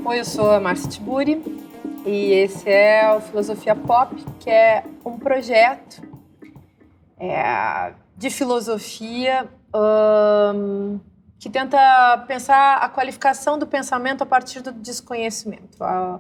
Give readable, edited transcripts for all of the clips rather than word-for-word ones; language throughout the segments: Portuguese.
Oi, eu sou a Márcia Tiburi e esse é o Filosofia Pop, que é um projeto de filosofia que tenta pensar a qualificação do pensamento a partir do desconhecimento. O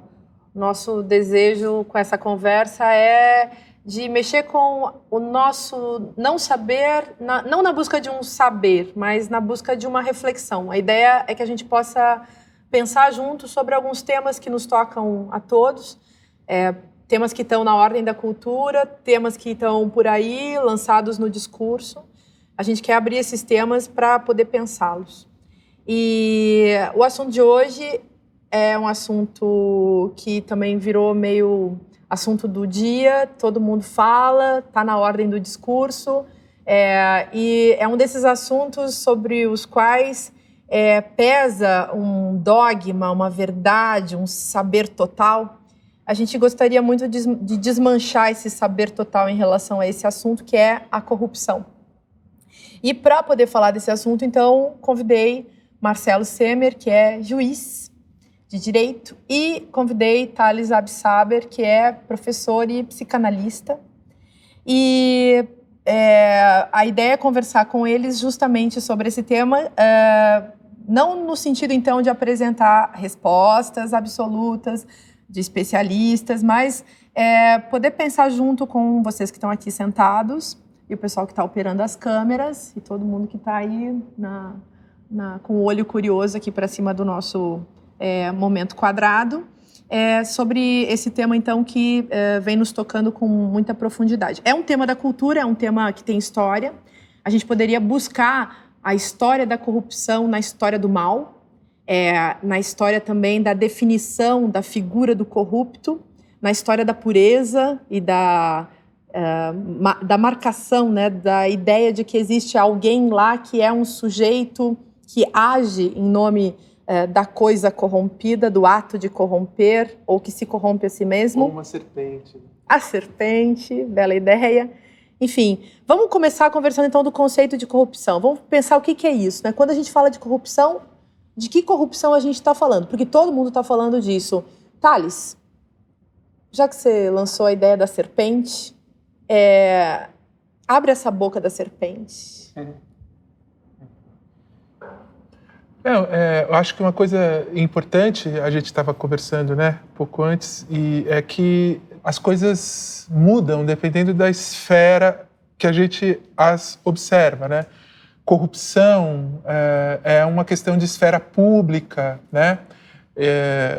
nosso desejo com essa conversa é de mexer com o nosso não saber, não na busca de um saber, mas na busca de uma reflexão. A ideia é que a gente possa pensar junto sobre alguns temas que nos tocam a todos, temas que estão na ordem da cultura, temas que estão por aí, lançados no discurso. A gente quer abrir esses temas para poder pensá-los. E o assunto de hoje é um assunto que também virou meio assunto do dia, todo mundo fala, está na ordem do discurso, e é um desses assuntos sobre os quais pesa um dogma, uma verdade, um saber total. A gente gostaria muito de desmanchar esse saber total em relação a esse assunto, que é a corrupção. E para poder falar desse assunto, então, convidei Marcelo Semer, que é juiz de direito, e convidei Thales Absaber, que é professor e psicanalista. E a ideia é conversar com eles justamente sobre esse tema, não no sentido, então, de apresentar respostas absolutas de especialistas, mas poder pensar junto com vocês que estão aqui sentados e o pessoal que está operando as câmeras e todo mundo que está aí com o olho curioso aqui para cima do nosso momento quadrado, sobre esse tema, então, que vem nos tocando com muita profundidade. É um tema da cultura, é um tema que tem história. A gente poderia buscar a história da corrupção na história do mal, na história também da definição da figura do corrupto, na história da pureza e da marcação, né, da ideia de que existe alguém lá que é um sujeito que age em nome da coisa corrompida, do ato de corromper, ou que se corrompe a si mesmo. Ou uma serpente. A serpente, bela ideia. Enfim, vamos começar conversando então do conceito de corrupção. Vamos pensar o que é isso, né? Quando a gente fala de corrupção, de que corrupção a gente está falando? Porque todo mundo está falando disso. Thales, já que você lançou a ideia da serpente, abre essa boca da serpente. Eu acho que uma coisa importante, a gente estava conversando, né, um pouco antes, e é que as coisas mudam dependendo da esfera que a gente as observa, né? Corrupção é uma questão de esfera pública, né?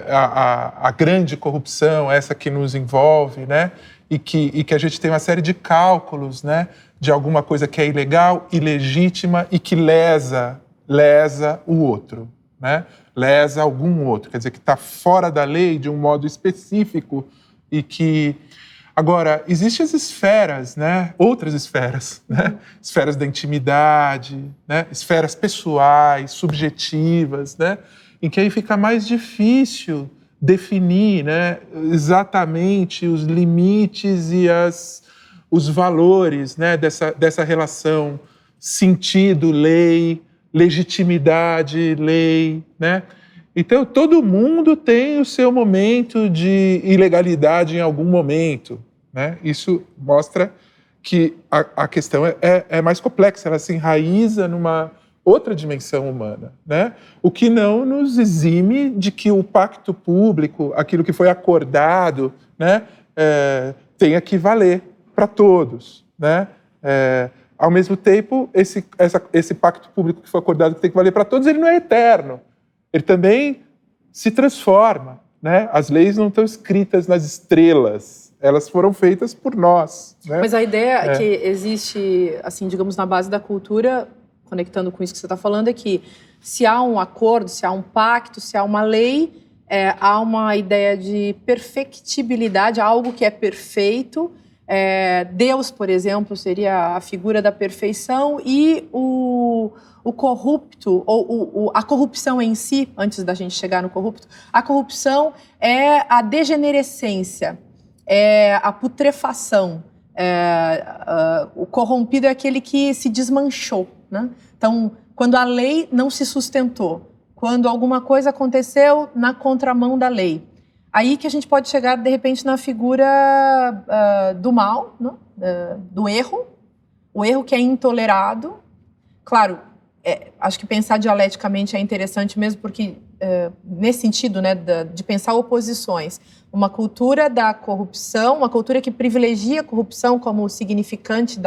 A grande corrupção, essa que nos envolve, né? E que a gente tem uma série de cálculos, né? De alguma coisa que é ilegal, ilegítima e que lesa o outro, né? Lesa algum outro, quer dizer, que está fora da lei de um modo específico e que... Agora, existem as esferas, né? Outras esferas, né? Esferas da intimidade, né? Esferas pessoais, subjetivas, né? Em que aí fica mais difícil definir, né, exatamente os limites e os valores, né, dessa relação sentido-lei, legitimidade, lei, né? Então, todo mundo tem o seu momento de ilegalidade em algum momento, né? Isso mostra que a questão é mais complexa, ela se enraiza numa outra dimensão humana, né? O que não nos exime de que o pacto público, aquilo que foi acordado, né, tenha que valer para todos, né? Ao mesmo tempo, esse pacto público que foi acordado que tem que valer para todos, ele não é eterno. Ele também se transforma, né? As leis não estão escritas nas estrelas, elas foram feitas por nós, né? Mas a ideia é que existe, assim, digamos, na base da cultura, conectando com isso que você está falando, é que se há um acordo, se há um pacto, se há uma lei, há uma ideia de perfectibilidade, algo que é perfeito. Deus, por exemplo, seria a figura da perfeição, e o corrupto, ou a corrupção em si, antes da gente chegar no corrupto, a corrupção é a degenerescência, é a putrefação. O corrompido é aquele que se desmanchou, né? Então, quando a lei não se sustentou, quando alguma coisa aconteceu na contramão da lei, aí que a gente pode chegar, de repente, na figura do mal, né? Do erro, o erro que é intolerado. Claro, acho que pensar dialeticamente é interessante mesmo, porque, nesse sentido, né, de pensar oposições, uma cultura da corrupção, uma cultura que privilegia a corrupção como significante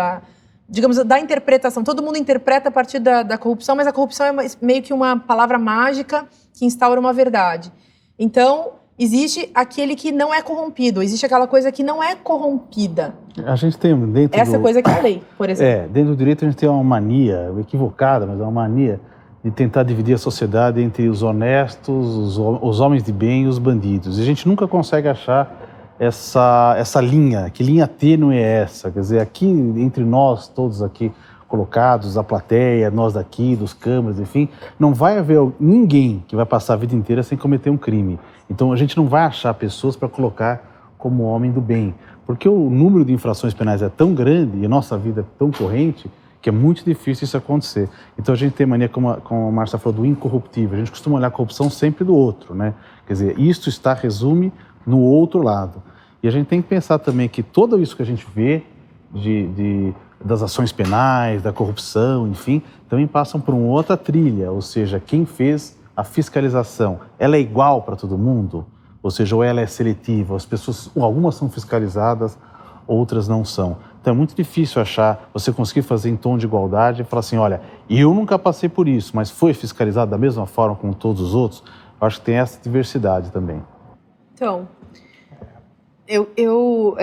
digamos, da interpretação. Todo mundo interpreta a partir da corrupção, mas a corrupção é meio que uma palavra mágica que instaura uma verdade. Então, existe aquele que não é corrompido, existe aquela coisa que não é corrompida. A gente tem dentro essa coisa que é a lei, por exemplo. Dentro do direito a gente tem uma mania, equivocada, mas é uma mania de tentar dividir a sociedade entre os honestos, os homens de bem e os bandidos. E a gente nunca consegue achar essa linha, que linha tênue é essa? Quer dizer, aqui entre nós, todos aqui colocados, a plateia, nós daqui, dos câmeras, enfim, não vai haver ninguém que vai passar a vida inteira sem cometer um crime. Então a gente não vai achar pessoas para colocar como homem do bem, porque o número de infrações penais é tão grande e a nossa vida é tão corrente que é muito difícil isso acontecer. Então a gente tem mania, como a Márcia falou, do incorruptível. A gente costuma olhar a corrupção sempre do outro, né? Quer dizer, isto resume no outro lado. E a gente tem que pensar também que tudo isso que a gente vê das ações penais, da corrupção, enfim, também passam por uma outra trilha, ou seja, quem fez a fiscalização, ela é igual para todo mundo? Ou seja, ou ela é seletiva, as pessoas, algumas são fiscalizadas, outras não são. Então é muito difícil você conseguir fazer em tom de igualdade e falar assim, olha, eu nunca passei por isso, mas foi fiscalizado da mesma forma como todos os outros. Eu acho que tem essa diversidade também. Então, eu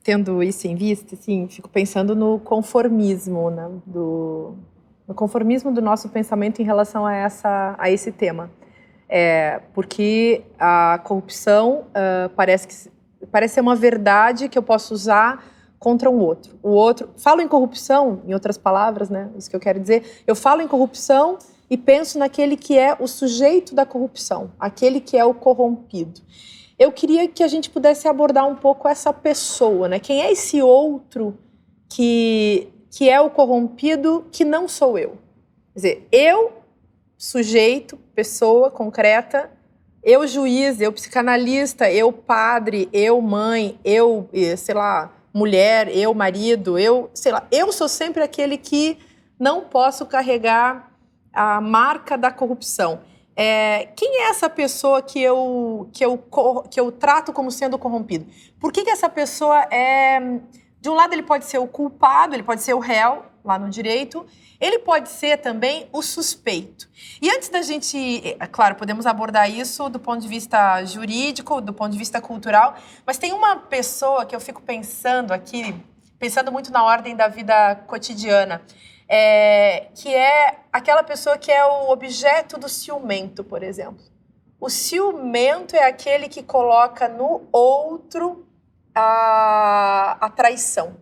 tendo isso em vista, assim, fico pensando no conformismo, né, no conformismo do nosso pensamento em relação a esse tema. Porque a corrupção parece ser uma verdade que eu posso usar contra um outro. O outro, falo em corrupção, em outras palavras, né, isso que eu quero dizer, eu falo em corrupção e penso naquele que é o sujeito da corrupção, aquele que é o corrompido. Eu queria que a gente pudesse abordar um pouco essa pessoa, né? Quem é esse outro que é o corrompido que não sou eu? Quer dizer, eu, sujeito, pessoa concreta, eu juiz, eu psicanalista, eu padre, eu mãe, eu, sei lá, mulher, eu marido, eu, sei lá, eu sou sempre aquele que não posso carregar a marca da corrupção. Quem é essa pessoa que eu trato como sendo corrompido? Por que essa pessoa de um lado ele pode ser o culpado, ele pode ser o réu, lá no direito, ele pode ser também o suspeito. E antes da gente, claro, podemos abordar isso do ponto de vista jurídico, do ponto de vista cultural, mas tem uma pessoa que eu fico pensando aqui, pensando muito na ordem da vida cotidiana, que é aquela pessoa que é o objeto do ciumento, por exemplo. O ciumento é aquele que coloca no outro a traição.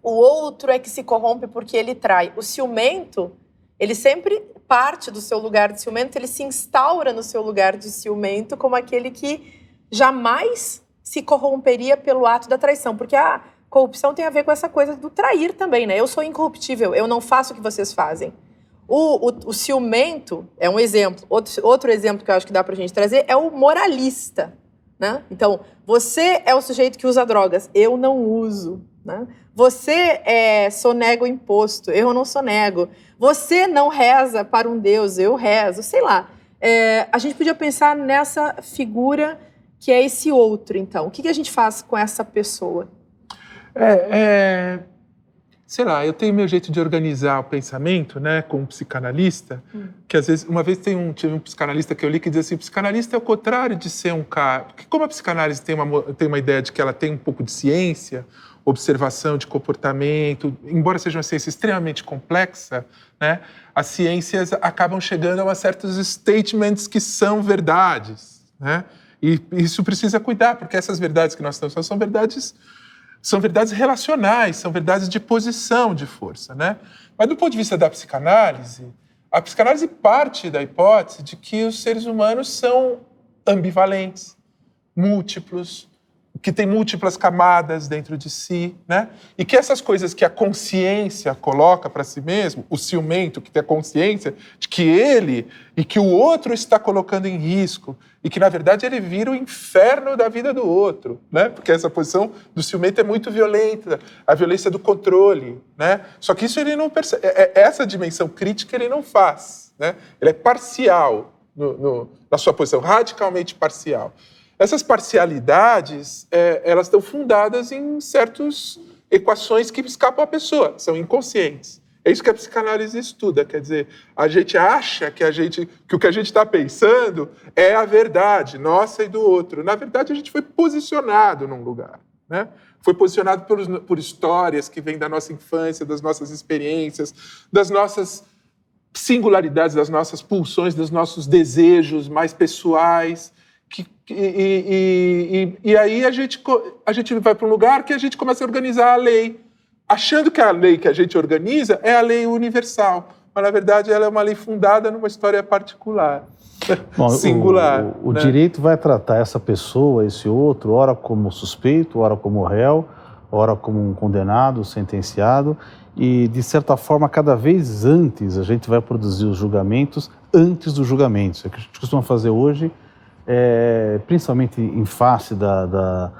O outro é que se corrompe porque ele trai. O ciumento, ele sempre parte do seu lugar de ciumento, ele se instaura no seu lugar de ciumento como aquele que jamais se corromperia pelo ato da traição. Porque a corrupção tem a ver com essa coisa do trair também, né? Eu sou incorruptível, eu não faço o que vocês fazem. O ciumento é um exemplo. Outro exemplo que eu acho que dá pra gente trazer é o moralista, né? Então, você é o sujeito que usa drogas, eu não uso, né? Você sonega o imposto, eu não sonego. Você não reza para um Deus, eu rezo, sei lá. A gente podia pensar nessa figura que é esse outro, então. O que a gente faz com essa pessoa? sei lá, eu tenho meu jeito de organizar o pensamento, né, como psicanalista, que às vezes, uma vez tive um psicanalista que eu li que dizia assim, o psicanalista é o contrário de ser um cara, porque como a psicanálise tem uma ideia de que ela tem um pouco de ciência, observação de comportamento, embora seja uma ciência extremamente complexa, né, as ciências acabam chegando a certos statements que são verdades, né, e isso precisa cuidar, porque essas verdades que nós estamos falando são verdades relacionais, são verdades de posição de força, né? Mas do ponto de vista da psicanálise, a psicanálise parte da hipótese de que os seres humanos são ambivalentes, múltiplos, que têm múltiplas camadas dentro de si, né? E que essas coisas que a consciência coloca para si mesmo, o ciumento que tem a consciência de que ele e que o outro está colocando em risco, e que, na verdade, ele vira o inferno da vida do outro, né? Porque essa posição do ciumento é muito violenta, a violência do controle, né? Só que isso ele não percebe, essa dimensão crítica ele não faz, né? Ele é parcial na sua posição, radicalmente parcial. Essas parcialidades, elas estão fundadas em certas equações que escapam à pessoa, são inconscientes. É isso que a psicanálise estuda, quer dizer, a gente acha que o que a gente está pensando é a verdade, nossa e do outro. Na verdade, a gente foi posicionado num lugar, né? Foi posicionado por histórias que vêm da nossa infância, das nossas experiências, das nossas singularidades, das nossas pulsões, dos nossos desejos mais pessoais. E aí a gente vai para um lugar que a gente começa a organizar a lei, achando que a lei que a gente organiza é a lei universal, mas na verdade ela é uma lei fundada numa história particular, bom, singular. O né? direito vai tratar essa pessoa, esse outro, ora como suspeito, ora como réu, ora como um condenado, sentenciado, e de certa forma cada vez antes a gente vai produzir os julgamentos antes dos julgamentos. É o que a gente costuma fazer hoje, principalmente em face da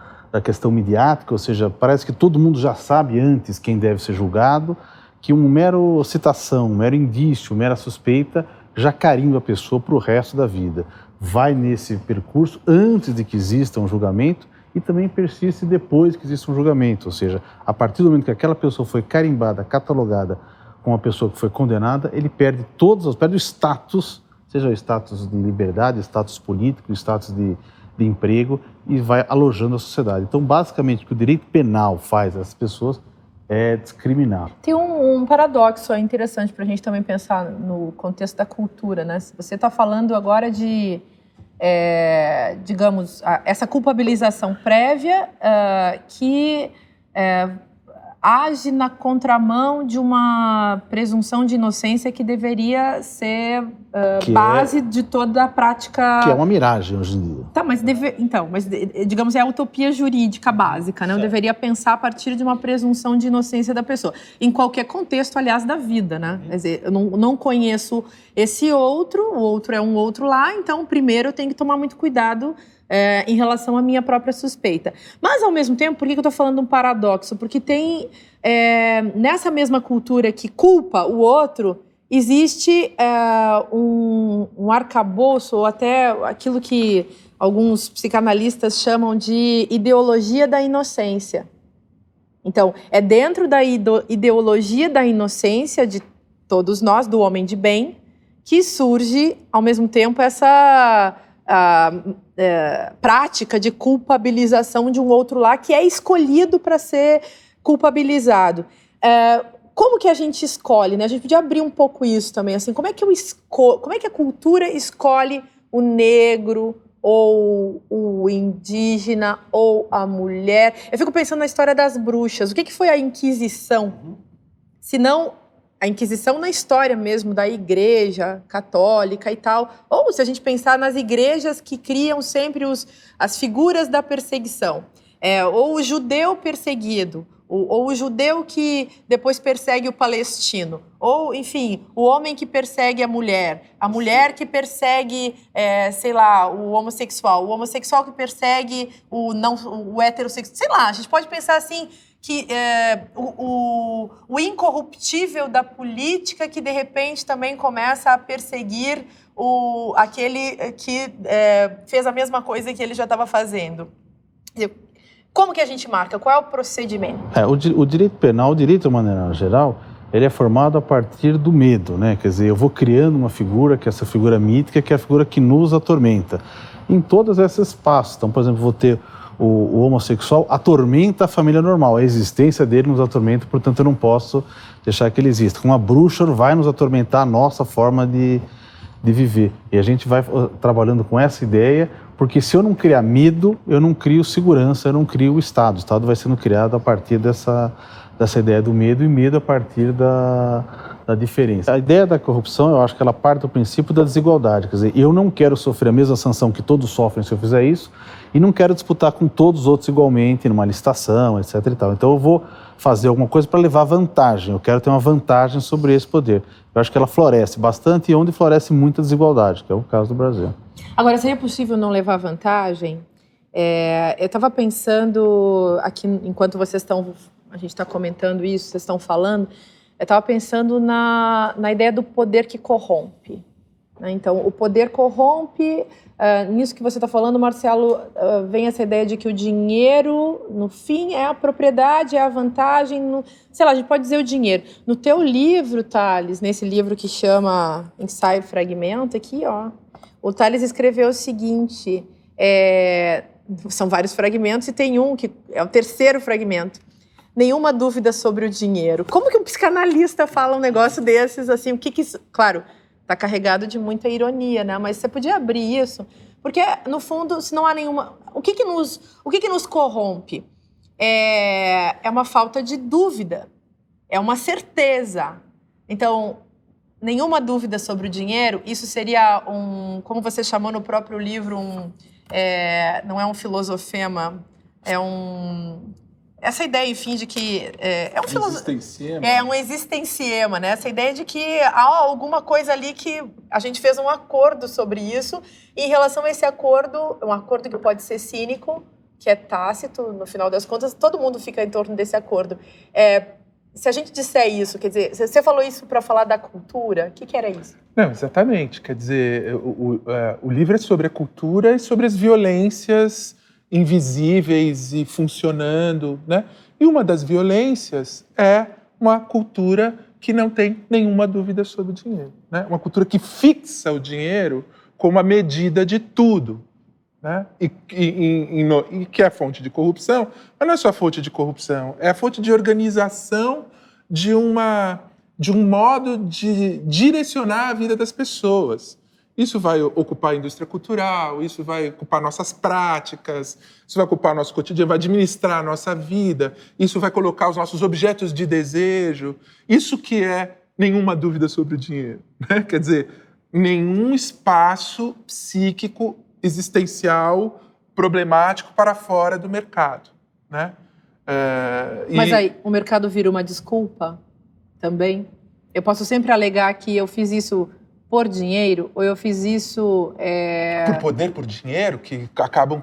questão midiática, ou seja, parece que todo mundo já sabe antes quem deve ser julgado, que um mero citação, um mero indício, uma mera suspeita já carimba a pessoa para o resto da vida. Vai nesse percurso antes de que exista um julgamento e também persiste depois que exista um julgamento, ou seja, a partir do momento que aquela pessoa foi carimbada, catalogada como uma pessoa que foi condenada, ele perde perde o status, seja o status de liberdade, status político, status de emprego, e vai alojando a sociedade. Então, basicamente, o que o direito penal faz às pessoas é discriminar. Tem um paradoxo interessante para a gente também pensar no contexto da cultura, né? Você está falando agora de, digamos, essa culpabilização prévia que age na contramão de uma presunção de inocência que deveria ser base de toda a prática... Que é uma miragem hoje em dia. Tá, mas digamos, é a utopia jurídica básica, né? Eu deveria pensar a partir de uma presunção de inocência da pessoa. Em qualquer contexto, aliás, da vida, né? Quer dizer, eu não conheço esse outro, o outro é um outro lá, então primeiro eu tenho que tomar muito cuidado em relação à minha própria suspeita. Mas, ao mesmo tempo, por que eu estou falando um paradoxo? Porque tem, nessa mesma cultura que culpa o outro, existe um arcabouço, ou até aquilo que alguns psicanalistas chamam de ideologia da inocência. Então, é dentro da ideologia da inocência de todos nós, do homem de bem, que surge, ao mesmo tempo, essa... prática de culpabilização de um outro lá que é escolhido para ser culpabilizado. Como que a gente escolhe, né? A gente podia abrir um pouco isso também, assim, como é que a cultura escolhe o negro ou o indígena ou a mulher? Eu fico pensando na história das bruxas. O que foi a Inquisição? Se não a Inquisição na história mesmo da Igreja Católica e tal, ou se a gente pensar nas igrejas que criam sempre as figuras da perseguição, ou o judeu perseguido, ou o judeu que depois persegue o palestino, ou, enfim, o homem que persegue a mulher que persegue, sei lá, o homossexual que persegue o heterossexual, sei lá, a gente pode pensar assim, que o incorruptível da política que, de repente, também começa a perseguir aquele que fez a mesma coisa que ele já estava fazendo. Como que a gente marca? Qual é o procedimento? O direito penal, o direito de maneira geral, ele é formado a partir do medo, né? Quer dizer, eu vou criando uma figura, que é essa figura mítica, que é a figura que nos atormenta. Em todos esses espaços. Então, por exemplo, vou ter o homossexual atormenta a família normal. A existência dele nos atormenta, portanto, eu não posso deixar que ele exista. Como a bruxa vai nos atormentar a nossa forma de viver. E a gente vai trabalhando com essa ideia, porque se eu não criar medo, eu não crio segurança, eu não crio o Estado. O Estado vai sendo criado a partir dessa ideia do medo, e medo a partir da diferença. A ideia da corrupção, eu acho que ela parte do princípio da desigualdade. Quer dizer, eu não quero sofrer a mesma sanção que todos sofrem se eu fizer isso, e não quero disputar com todos os outros igualmente, numa licitação, etc. e tal. Então eu vou fazer alguma coisa para levar vantagem, eu quero ter uma vantagem sobre esse poder. Eu acho que ela floresce bastante, e onde floresce muita desigualdade, que é o caso do Brasil. Agora, seria possível não levar vantagem? Eu estava pensando aqui, enquanto a gente está comentando isso, vocês estão falando, eu estava pensando na ideia do poder que corrompe. Né? Então, o poder corrompe. Nisso que você está falando, Marcelo, vem essa ideia de que o dinheiro, no fim, é a propriedade, é a vantagem. Sei lá, a gente pode dizer o dinheiro. No teu livro, Thales, nesse livro que chama Ensaio Fragmento, aqui, ó, o Thales escreveu o seguinte, são vários fragmentos e tem um que é o terceiro fragmento. Nenhuma dúvida sobre o dinheiro. Como que um psicanalista fala um negócio desses, assim, o que isso... Claro, está carregado de muita ironia, né? Mas você podia abrir isso, porque, no fundo, se não há nenhuma... O que nos corrompe? É uma falta de dúvida, é uma certeza. Então, nenhuma dúvida sobre o dinheiro, isso seria como você chamou no próprio livro, não é um filosofema, essa ideia, enfim, de que... um existenciema, né? Essa ideia de que há alguma coisa ali que a gente fez um acordo sobre isso, e em relação a esse acordo, um acordo que pode ser cínico, que é tácito, no final das contas, todo mundo fica em torno desse acordo. Se a gente disser isso, quer dizer, você falou isso para falar da cultura, o que era isso? Não, exatamente. Quer dizer, o livro é sobre a cultura e sobre as violências invisíveis e funcionando, né? E uma das violências é uma cultura que não tem nenhuma dúvida sobre o dinheiro, né? Uma cultura que fixa o dinheiro como a medida de tudo, né? E que é a fonte de corrupção, mas não é só a fonte de corrupção, é a fonte de organização de um modo de direcionar a vida das pessoas. Isso vai ocupar a indústria cultural, isso vai ocupar nossas práticas, isso vai ocupar nosso cotidiano, vai administrar a nossa vida, isso vai colocar os nossos objetos de desejo. Isso que é nenhuma dúvida sobre o dinheiro, né? Quer dizer, nenhum espaço psíquico, existencial, problemático para fora do mercado, né? Mas aí, o mercado vira uma desculpa também? Eu posso sempre alegar que eu fiz isso por dinheiro, ou eu fiz isso... Por poder, por dinheiro, que acabam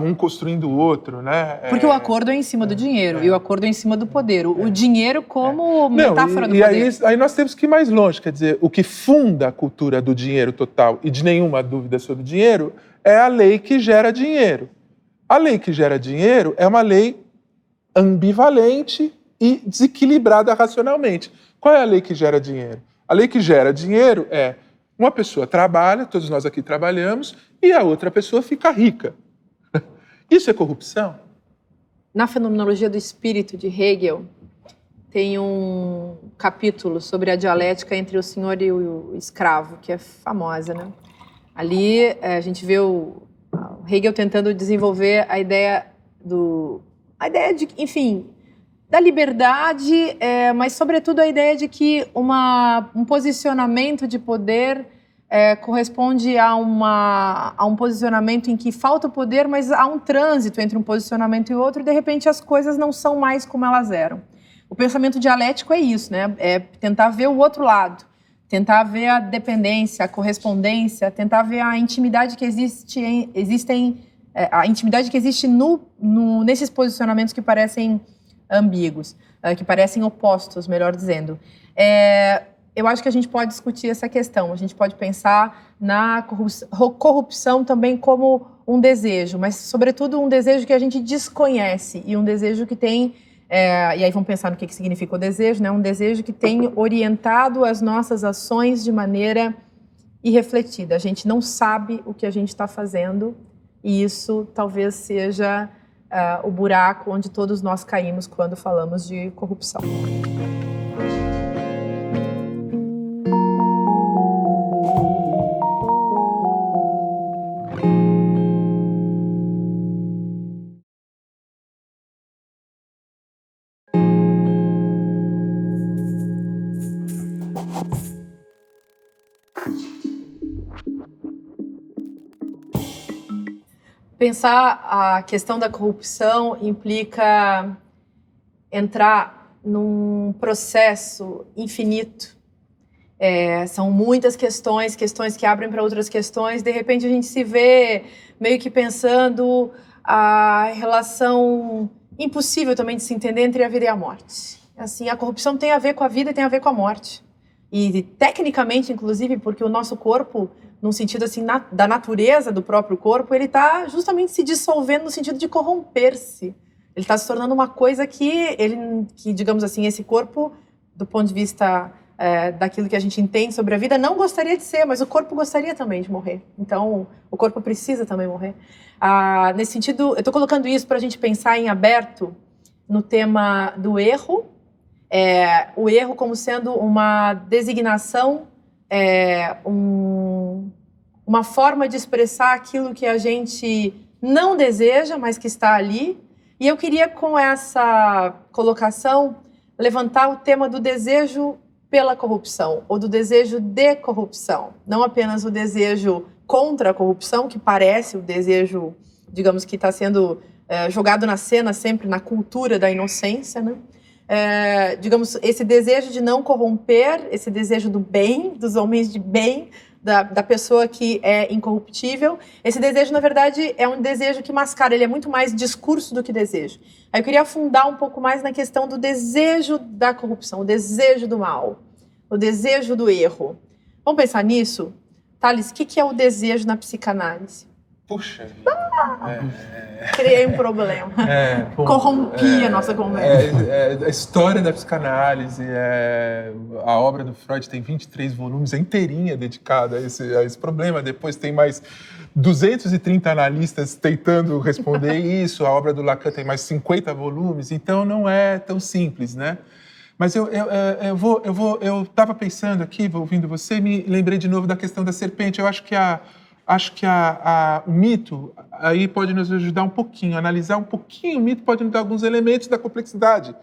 um construindo o outro, né? Porque o acordo é em cima do dinheiro, e o acordo é em cima do poder. O dinheiro como metáfora do poder. Aí nós temos que ir mais longe, quer dizer, o que funda a cultura do dinheiro total e de nenhuma dúvida sobre o dinheiro é a lei que gera dinheiro. A lei que gera dinheiro é uma lei ambivalente e desequilibrada racionalmente. Qual é a lei que gera dinheiro? A lei que gera dinheiro é uma pessoa trabalha, todos nós aqui trabalhamos, e a outra pessoa fica rica. Isso é corrupção? Na Fenomenologia do Espírito, de Hegel, tem um capítulo sobre a dialética entre o senhor e o escravo, que é famosa, né? Ali a gente vê o Hegel tentando desenvolver a ideia de, enfim... da liberdade, mas, sobretudo, a ideia de que um posicionamento de poder corresponde a um posicionamento em que falta o poder, mas há um trânsito entre um posicionamento e outro, e, de repente, as coisas não são mais como elas eram. O pensamento dialético é isso, né? É tentar ver o outro lado, tentar ver a dependência, a correspondência, tentar ver a intimidade que existe nesses posicionamentos que parecem ambíguos, que parecem opostos, melhor dizendo. eu acho que a gente pode discutir essa questão. A gente pode pensar na corrupção também como um desejo, mas, sobretudo, um desejo que a gente desconhece e um desejo que tem... e aí vamos pensar no que significa o desejo, né? Um desejo que tem orientado as nossas ações de maneira irrefletida. A gente não sabe o que a gente está fazendo e isso talvez seja o buraco onde todos nós caímos quando falamos de corrupção. Pensar a questão da corrupção implica entrar num processo infinito. São muitas questões que abrem para outras questões. De repente a gente se vê meio que pensando a relação impossível também de se entender entre a vida e a morte. Assim, a corrupção tem a ver com a vida e tem a ver com a morte. E tecnicamente, inclusive, porque o nosso corpo, num sentido assim, da natureza do próprio corpo, ele está justamente se dissolvendo no sentido de corromper-se. Ele está se tornando uma coisa que, digamos assim, esse corpo, do ponto de vista daquilo que a gente entende sobre a vida, não gostaria de ser, mas o corpo gostaria também de morrer. Então, o corpo precisa também morrer. Nesse sentido, eu estou colocando isso para a gente pensar em aberto no tema do erro, o erro como sendo uma designação, uma forma de expressar aquilo que a gente não deseja, mas que está ali. E eu queria, com essa colocação, levantar o tema do desejo pela corrupção, ou do desejo de corrupção. Não apenas o desejo contra a corrupção, que parece o desejo, digamos, que está sendo jogado na cena sempre na cultura da inocência, né? Digamos, esse desejo de não corromper, esse desejo do bem, dos homens de bem, da pessoa que é incorruptível. Esse desejo, na verdade, é um desejo que mascara, ele é muito mais discurso do que desejo. Aí eu queria afundar um pouco mais na questão do desejo da corrupção, o desejo do mal, o desejo do erro. Vamos pensar nisso? Thales, o que é o desejo na psicanálise? Puxa vida. Criei um problema. Corrompi a nossa conversa. A história da psicanálise, a obra do Freud tem 23 volumes, é inteirinha dedicada a esse problema. Depois tem mais 230 analistas tentando responder isso. A obra do Lacan tem mais 50 volumes, então não é tão simples, né? Mas eu estava pensando aqui, ouvindo você, me lembrei de novo da questão da serpente. Eu acho que o mito aí pode nos ajudar um pouquinho, analisar um pouquinho o mito, pode nos dar alguns elementos da complexidade.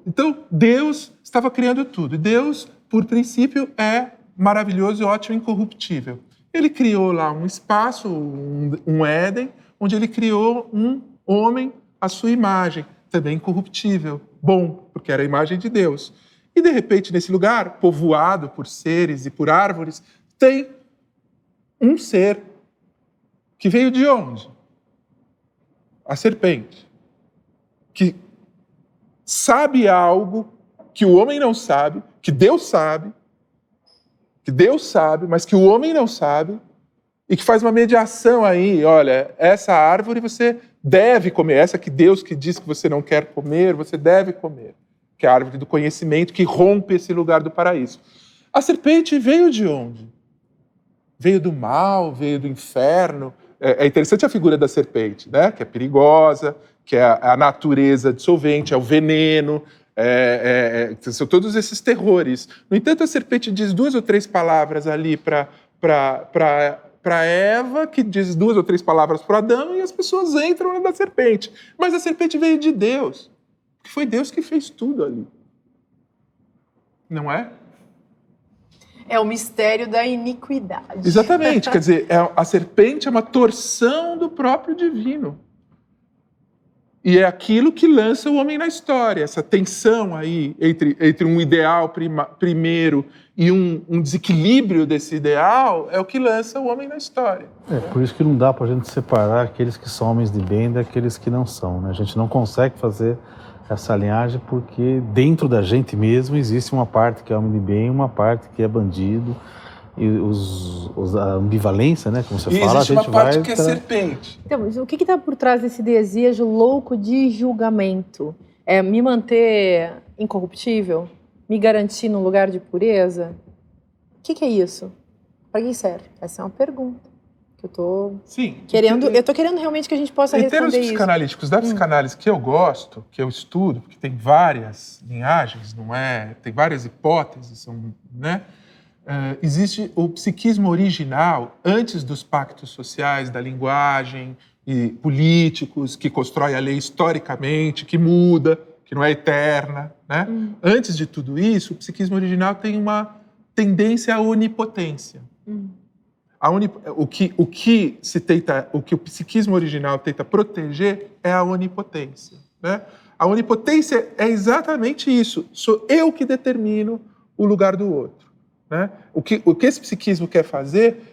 Então, Deus estava criando tudo. E Deus, por princípio, é maravilhoso, ótimo, incorruptível. Ele criou lá um espaço, um Éden, onde ele criou um homem à sua imagem, também incorruptível, bom, porque era a imagem de Deus. E, de repente, nesse lugar, povoado por seres e por árvores, tem um ser que veio de onde? A serpente. Que sabe algo que o homem não sabe, que Deus sabe, mas que o homem não sabe, e que faz uma mediação aí, olha, essa árvore você deve comer, essa que Deus que diz que você não quer comer, você deve comer, que é a árvore do conhecimento que rompe esse lugar do paraíso. A serpente veio de onde? Veio do mal, veio do inferno. É interessante a figura da serpente, né? Que é perigosa, que é a natureza dissolvente, é o veneno, são todos esses terrores. No entanto, a serpente diz 2 ou 3 palavras ali para Eva, que diz 2 ou 3 palavras para Adão, e as pessoas entram na serpente. Mas a serpente veio de Deus, porque foi Deus que fez tudo ali. Não é? É o mistério da iniquidade. Exatamente, quer dizer, a serpente é uma torção do próprio divino. E é aquilo que lança o homem na história, essa tensão aí entre um ideal primeiro e um desequilíbrio desse ideal é o que lança o homem na história. Por isso que não dá para a gente separar aqueles que são homens de bem daqueles que não são, né? A gente não consegue fazer essa linhagem, porque dentro da gente mesmo existe uma parte que é homem de bem e uma parte que é bandido. E a ambivalência, né, como você fala, existe a gente uma parte vai... que é serpente. Então, o que está por trás desse desejo louco de julgamento? É me manter incorruptível? Me garantir num lugar de pureza? O que é isso? Para que serve? Essa é uma pergunta que eu estou querendo. Eu estou querendo realmente que a gente possa responder isso. Em termos psicanalíticos, da psicanálise que eu gosto, que eu estudo, porque tem várias linhagens, não é? Tem várias hipóteses, né? Existe o psiquismo original, antes dos pactos sociais, da linguagem, e políticos, que constrói a lei historicamente, que muda, que não é eterna, né? Antes de tudo isso, o psiquismo original tem uma tendência à onipotência. O que o psiquismo original tenta proteger é a onipotência, né? A onipotência é exatamente isso. Sou eu que determino o lugar do outro, né? O que esse psiquismo quer fazer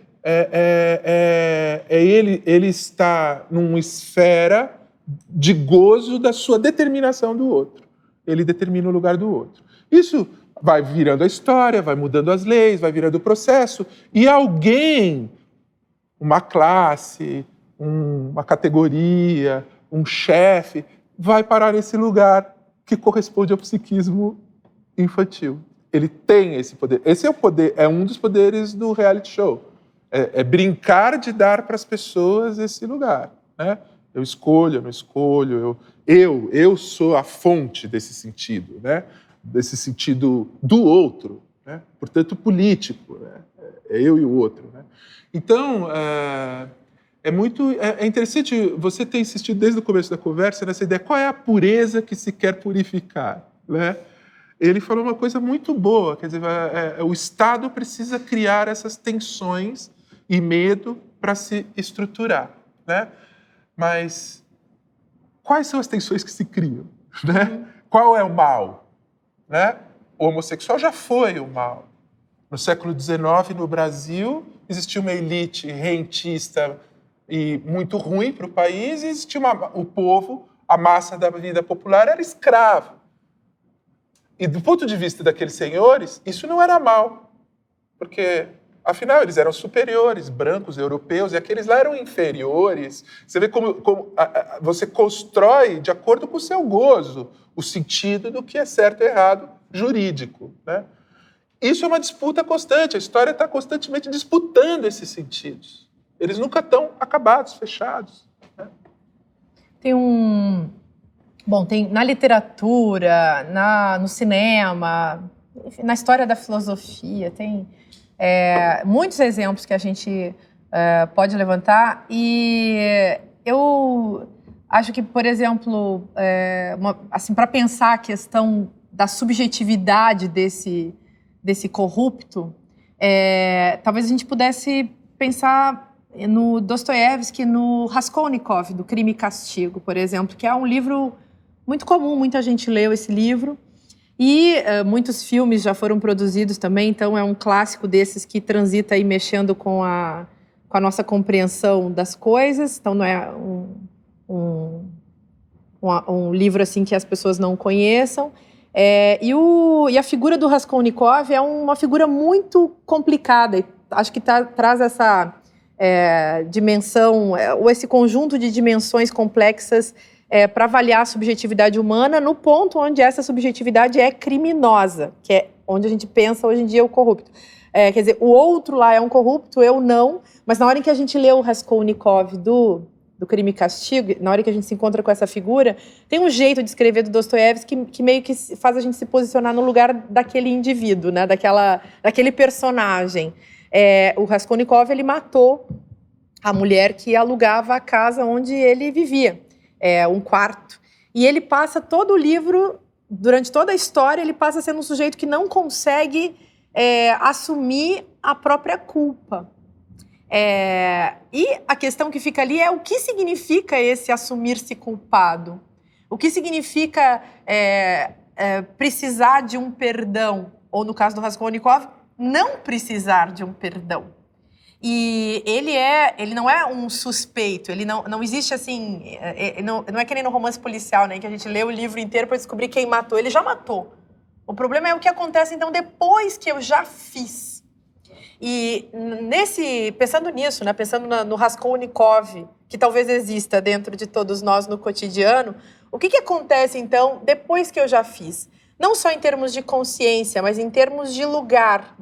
ele está numa esfera de gozo da sua determinação do outro. Ele determina o lugar do outro. Isso vai virando a história, vai mudando as leis, vai virando o processo, e alguém, uma classe, uma categoria, um chefe, vai parar nesse lugar que corresponde ao psiquismo infantil. Ele tem esse poder. Esse é o poder, é um dos poderes do reality show. É brincar de dar para as pessoas esse lugar, né? Eu escolho, eu não escolho, eu sou a fonte desse sentido, né? Desse sentido do outro, né? Portanto, político, né? É eu e o outro, né? Então, é interessante você ter insistido desde o começo da conversa nessa ideia, qual é a pureza que se quer purificar, né? Ele falou uma coisa muito boa, quer dizer, o Estado precisa criar essas tensões e medo para se estruturar, né? Mas quais são as tensões que se criam, né? Qual é o mal, né? O homossexual já foi o mal. No século XIX, no Brasil, existia uma elite rentista e muito ruim para o país, e existia o povo, a massa da vida popular era escravo. E do ponto de vista daqueles senhores, isso não era mal, porque, afinal, eles eram superiores, brancos, europeus, e aqueles lá eram inferiores. Você vê como você constrói, de acordo com o seu gozo, o sentido do que é certo e errado jurídico, né? Isso é uma disputa constante, a história está constantemente disputando esses sentidos. Eles nunca estão acabados, fechados, né? Tem na literatura, no cinema, enfim, na história da filosofia, tem muitos exemplos que a gente pode levantar, e eu acho que, por exemplo, assim, para pensar a questão da subjetividade desse corrupto, talvez a gente pudesse pensar no Dostoiévski, no Raskolnikov, do Crime e Castigo, por exemplo, que é um livro muito comum, muita gente leu esse livro, e muitos filmes já foram produzidos também, então é um clássico desses que transita aí mexendo com a nossa compreensão das coisas, então não é um livro assim que as pessoas não conheçam. E a figura do Raskolnikov é uma figura muito complicada, e acho que traz essa dimensão, ou esse conjunto de dimensões complexas para avaliar a subjetividade humana no ponto onde essa subjetividade é criminosa, que é onde a gente pensa hoje em dia o corrupto. Quer dizer, o outro lá é um corrupto, eu não, mas na hora em que a gente lê o Raskolnikov do Crime e Castigo, na hora que a gente se encontra com essa figura, tem um jeito de escrever do Dostoiévski que meio que faz a gente se posicionar no lugar daquele indivíduo, né? daquele personagem. O Raskolnikov, ele matou a mulher que alugava a casa onde ele vivia, um quarto. E ele passa todo o livro, durante toda a história, ele passa sendo um sujeito que não consegue assumir a própria culpa. E a questão que fica ali é o que significa esse assumir-se culpado? O que significa precisar de um perdão? Ou, no caso do Raskolnikov, não precisar de um perdão. E ele não é um suspeito, ele não existe assim, não é que nem no romance policial, né, que a gente lê o livro inteiro para descobrir quem matou, ele já matou. O problema é o que acontece, então, depois que eu já fiz. E pensando nisso, né, pensando no Raskolnikov, que talvez exista dentro de todos nós no cotidiano, o que acontece, então, depois que eu já fiz? Não só em termos de consciência, mas em termos de lugar,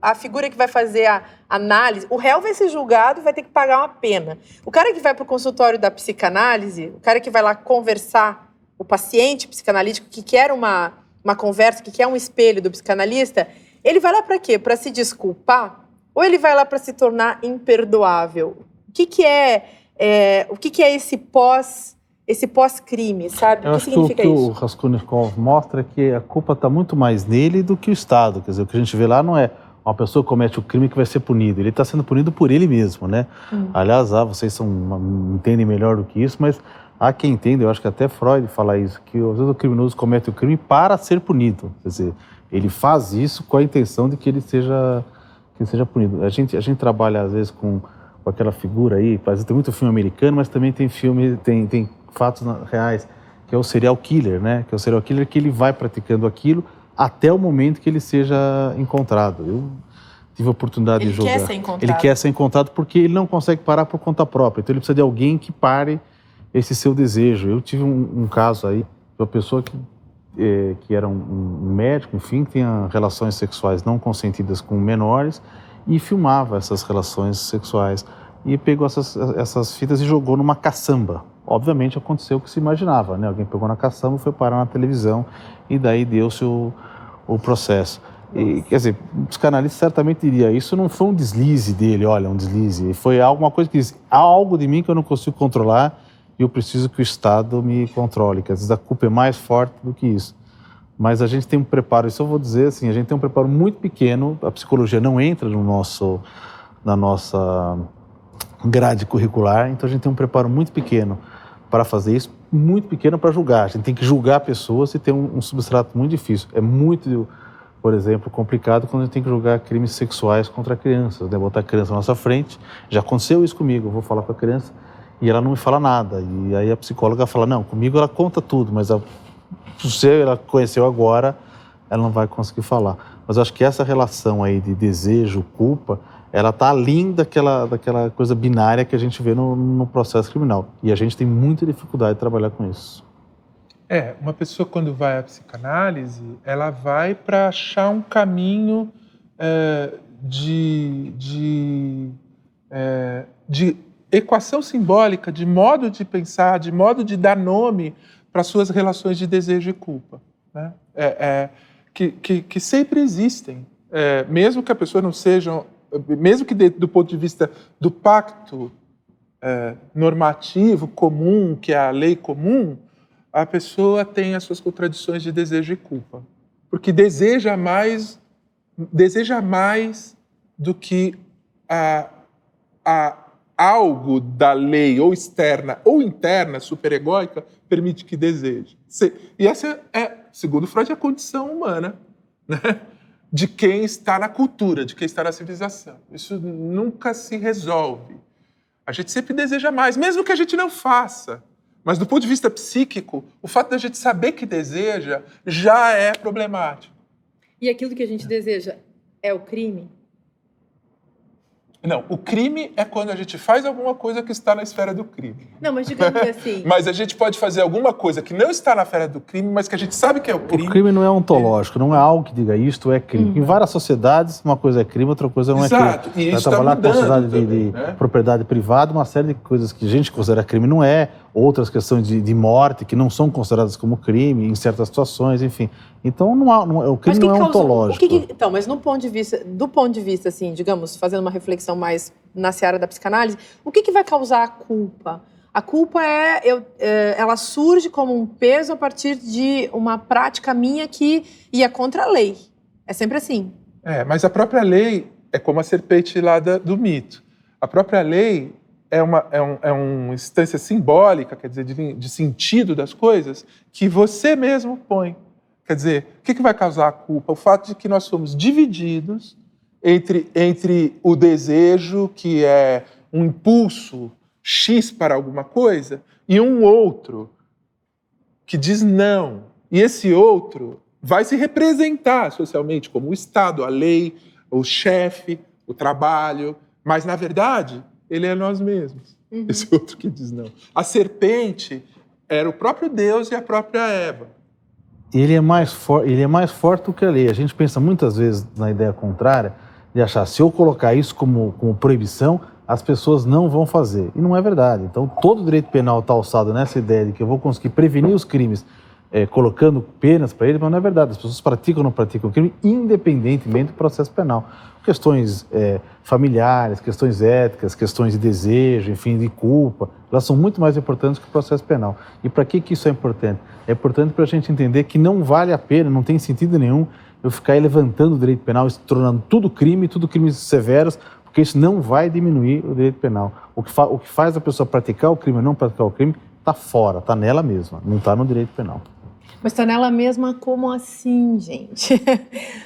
a figura que vai fazer a análise. O réu vai ser julgado e vai ter que pagar uma pena. O cara que vai para o consultório da psicanálise, o cara que vai lá conversar, o paciente psicanalítico que quer uma conversa, que quer um espelho do psicanalista, ele vai lá para quê? Para se desculpar? Ou ele vai lá para se tornar imperdoável? O que é esse pós-crime, sabe? Eu o que acho significa que o isso? O Raskolnikov mostra que a culpa está muito mais nele do que o Estado. Quer dizer, o que a gente vê lá não é uma pessoa que comete o crime que vai ser punido. Ele está sendo punido por ele mesmo, né? Aliás, vocês entendem melhor do que isso, mas há quem entenda, eu acho que até Freud fala isso, que às vezes o criminoso comete o crime para ser punido. Quer dizer, ele faz isso com a intenção de que ele seja punido. A gente trabalha, às vezes, com aquela figura aí, tem muito filme americano, mas também tem fatos reais, que é o serial killer, né? Que é o serial killer que ele vai praticando aquilo até o momento que ele seja encontrado. Eu tive a oportunidade de jogar. Ele quer ser encontrado. Ele quer ser encontrado porque ele não consegue parar por conta própria. Então ele precisa de alguém que pare esse seu desejo. Eu tive um caso aí, de uma pessoa que era um médico, enfim, que tinha relações sexuais não consentidas com menores e filmava essas relações sexuais. E pegou essas fitas e jogou numa caçamba. Obviamente aconteceu o que se imaginava, né? Alguém pegou na caçamba, foi parar na televisão e daí deu-se o processo. E, quer dizer, o psicanalista certamente diria, isso não foi um deslize dele, olha, um deslize. Foi alguma coisa que diz, há algo de mim que eu não consigo controlar e eu preciso que o Estado me controle, que às vezes a culpa é mais forte do que isso. Mas a gente tem um preparo, isso eu vou dizer assim, a gente tem um preparo muito pequeno, a psicologia não entra na nossa grade curricular, então a gente tem um preparo muito pequeno para fazer isso, muito pequeno para julgar. A gente tem que julgar pessoas e tem um substrato muito difícil. É muito, por exemplo, complicado quando a gente tem que julgar crimes sexuais contra crianças, né? Botar a criança na nossa frente. Já aconteceu isso comigo, eu vou falar com a criança e ela não me fala nada. E aí a psicóloga fala, não, comigo ela conta tudo, mas se ela conheceu agora, ela não vai conseguir falar. Mas eu acho que essa relação aí de desejo, culpa, ela está além daquela coisa binária que a gente vê no processo criminal. E a gente tem muita dificuldade de trabalhar com isso. Uma pessoa quando vai à psicanálise, ela vai para achar um caminho de equação simbólica, de modo de pensar, de modo de dar nome para suas relações de desejo e culpa, né? Que sempre existem, mesmo que a pessoa não seja, mesmo que do ponto de vista do pacto normativo comum, que é a lei comum, a pessoa tem as suas contradições de desejo e culpa, porque deseja mais do que algo da lei, ou externa ou interna, superegóica, permite que deseje. E essa segundo Freud, a condição humana, né? De quem está na cultura, de quem está na civilização. Isso nunca se resolve. A gente sempre deseja mais, mesmo que a gente não faça. Mas do ponto de vista psíquico, o fato da gente saber que deseja já é problemático. E aquilo que a gente deseja é o crime? Não, o crime é quando a gente faz alguma coisa que está na esfera do crime. Não, mas digamos assim... Mas a gente pode fazer alguma coisa que não está na esfera do crime, mas que a gente sabe que é o crime. O crime não é ontológico, não é algo que diga isto é crime. Em várias sociedades, uma coisa é crime, outra coisa não é crime. Exato, e isso está trabalhar mudando com a sociedade também, de né? propriedade privada, uma série de coisas que a gente considera crime não é, outras questões de morte que não são consideradas como crime em certas situações, enfim. Então, o crime não é ontológico. Então, mas do ponto de vista, assim, digamos, fazendo uma reflexão mais na seara da psicanálise, o que vai causar a culpa? A culpa ela surge como um peso a partir de uma prática minha que ia contra a lei. É sempre assim. Mas a própria lei é como a serpente lá do mito. A própria lei é uma instância simbólica, quer dizer, de sentido das coisas, que você mesmo põe. Quer dizer, o que vai causar a culpa? O fato de que nós somos divididos entre o desejo, que é um impulso X para alguma coisa, e um outro que diz não. E esse outro vai se representar socialmente como o Estado, a lei, o chefe, o trabalho, mas, na verdade, ele é nós mesmos. Esse outro que diz não. A serpente era o próprio Deus e a própria Eva. Ele é mais forte do que a lei. A gente pensa muitas vezes na ideia contrária, de achar, se eu colocar isso como proibição, as pessoas não vão fazer. E não é verdade. Então, todo o direito penal está alçado nessa ideia de que eu vou conseguir prevenir os crimes colocando penas para ele, mas não é verdade. As pessoas praticam ou não praticam crime independentemente do processo penal. Questões familiares, questões éticas, questões de desejo, enfim, de culpa, elas são muito mais importantes que o processo penal. E para que isso é importante? É importante para a gente entender que não vale a pena, não tem sentido nenhum eu ficar aí levantando o direito penal e se tornando tudo crimes severos, porque isso não vai diminuir o direito penal. O que faz a pessoa praticar o crime ou não praticar o crime está fora, está nela mesma, não está no direito penal. Mas tá nela mesma como assim, gente?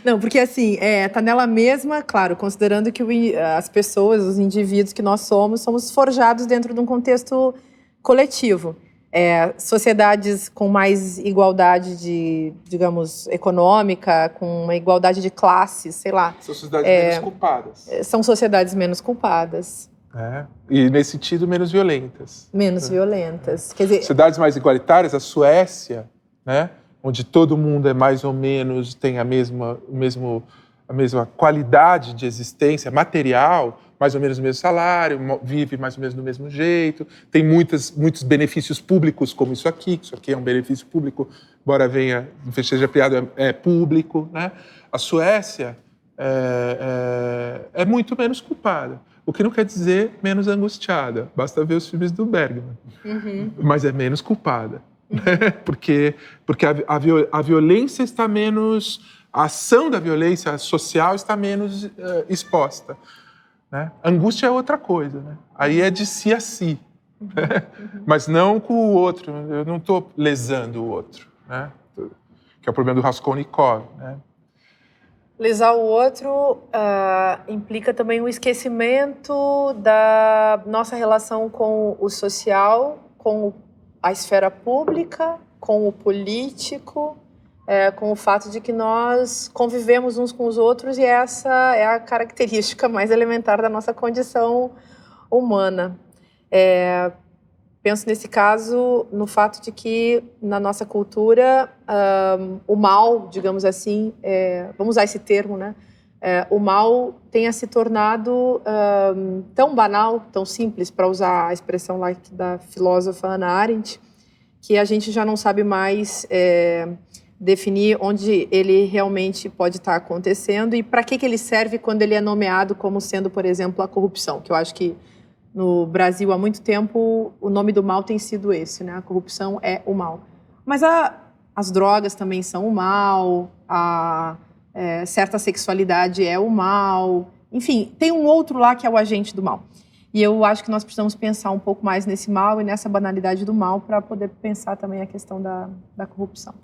Não, porque assim, tá nela mesma, claro, considerando que as pessoas, os indivíduos que nós somos forjados dentro de um contexto coletivo. Sociedades com mais igualdade digamos, econômica, com uma igualdade de classes, sei lá. São sociedades menos culpadas. São sociedades menos culpadas. E, nesse sentido, menos violentas. Menos violentas. Quer dizer, sociedades mais igualitárias, a Suécia, né, onde todo mundo é mais ou menos, tem a mesma qualidade de existência material, mais ou menos o mesmo salário, vive mais ou menos do mesmo jeito, tem muitos benefícios públicos, como isso aqui é um benefício público, embora seja piada, é público, né? A Suécia é muito menos culpada, o que não quer dizer menos angustiada, basta ver os filmes do Bergman, mas é menos culpada, né? Porque a violência está menos, a ação da violência social está menos exposta. Né? Angústia é outra coisa, né? Aí é de si a si, né? Mas não com o outro. Eu não estou lesando o outro, né? Que é o problema do Raskolnikov, né? Lesar o outro implica também o esquecimento da nossa relação com o social, com a esfera pública, com o político, com o fato de que nós convivemos uns com os outros, e essa é a característica mais elementar da nossa condição humana. Penso nesse caso no fato de que na nossa cultura o mal, digamos assim, vamos usar esse termo, né? O mal tenha se tornado tão banal, tão simples, para usar a expressão lá da filósofa Hannah Arendt, que a gente já não sabe mais definir onde ele realmente pode estar acontecendo e para que ele serve quando ele é nomeado como sendo, por exemplo, a corrupção, que eu acho que no Brasil há muito tempo o nome do mal tem sido esse, né? A corrupção é o mal. Mas as drogas também são o mal, certa sexualidade é o mal, enfim, tem um outro lá que é o agente do mal. E eu acho que nós precisamos pensar um pouco mais nesse mal e nessa banalidade do mal para poder pensar também a questão da corrupção.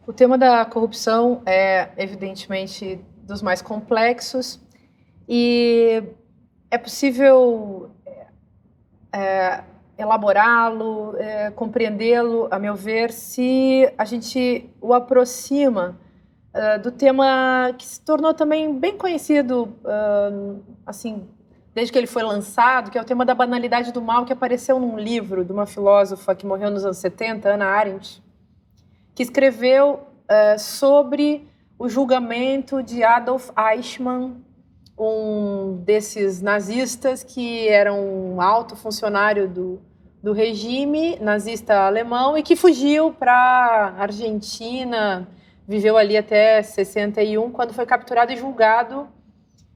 O tema da corrupção é, evidentemente, dos mais complexos e é possível elaborá-lo, compreendê-lo, a meu ver, se a gente o aproxima do tema que se tornou também bem conhecido, assim, desde que ele foi lançado, que é o tema da banalidade do mal, que apareceu num livro de uma filósofa que morreu nos anos 70, Hannah Arendt, que escreveu sobre o julgamento de Adolf Eichmann, um desses nazistas que era um alto funcionário do regime nazista alemão e que fugiu para a Argentina, viveu ali até 61, quando foi capturado e julgado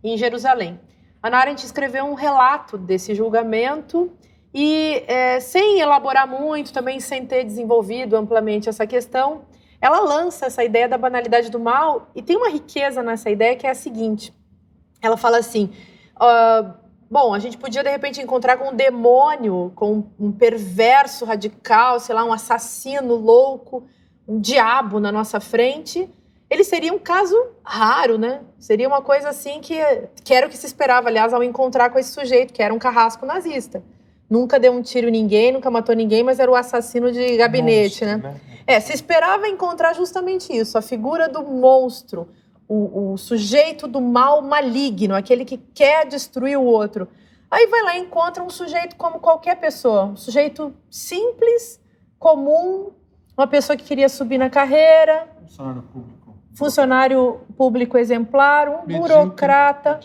em Jerusalém. Hannah Arendt escreveu um relato desse julgamento E sem elaborar muito, também sem ter desenvolvido amplamente essa questão, ela lança essa ideia da banalidade do mal e tem uma riqueza nessa ideia que é a seguinte. Ela fala assim, bom, a gente podia de repente encontrar com um demônio, com um perverso radical, sei lá, um assassino louco, um diabo na nossa frente. Ele seria um caso raro, né? Seria uma coisa assim que era o que se esperava, aliás, ao encontrar com esse sujeito, que era um carrasco nazista. Nunca deu um tiro em ninguém, nunca matou ninguém, mas era o assassino de gabinete, monstro, né? Se esperava encontrar justamente isso, a figura do monstro, o sujeito do mal maligno, aquele que quer destruir o outro. Aí vai lá e encontra um sujeito como qualquer pessoa, um sujeito simples, comum, uma pessoa que queria subir na carreira, funcionário público exemplar, um burocrata,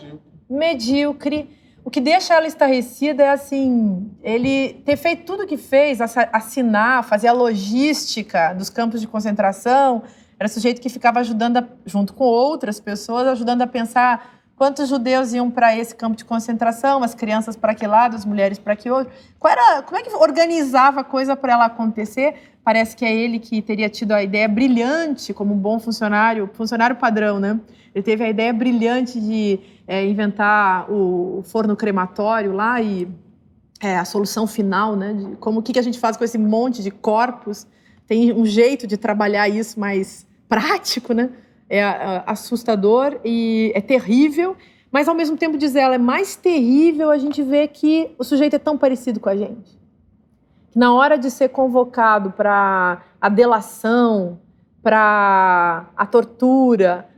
medíocre. O que deixa ela estarrecida é assim, ele ter feito tudo o que fez, assinar, fazer a logística dos campos de concentração, era sujeito que ficava ajudando, junto com outras pessoas, ajudando a pensar quantos judeus iam para esse campo de concentração, as crianças para que lado, as mulheres para que outro. Como é que organizava a coisa para ela acontecer? Parece que é ele que teria tido a ideia brilhante, como um bom funcionário padrão, né? Ele teve a ideia brilhante de inventar o forno crematório lá e a solução final, né? O que a gente faz com esse monte de corpos. Tem um jeito de trabalhar isso mais prático, né? É assustador e é terrível, mas ao mesmo tempo, diz ela, é mais terrível a gente ver que o sujeito é tão parecido com a gente. Que na hora de ser convocado para a delação, para a tortura,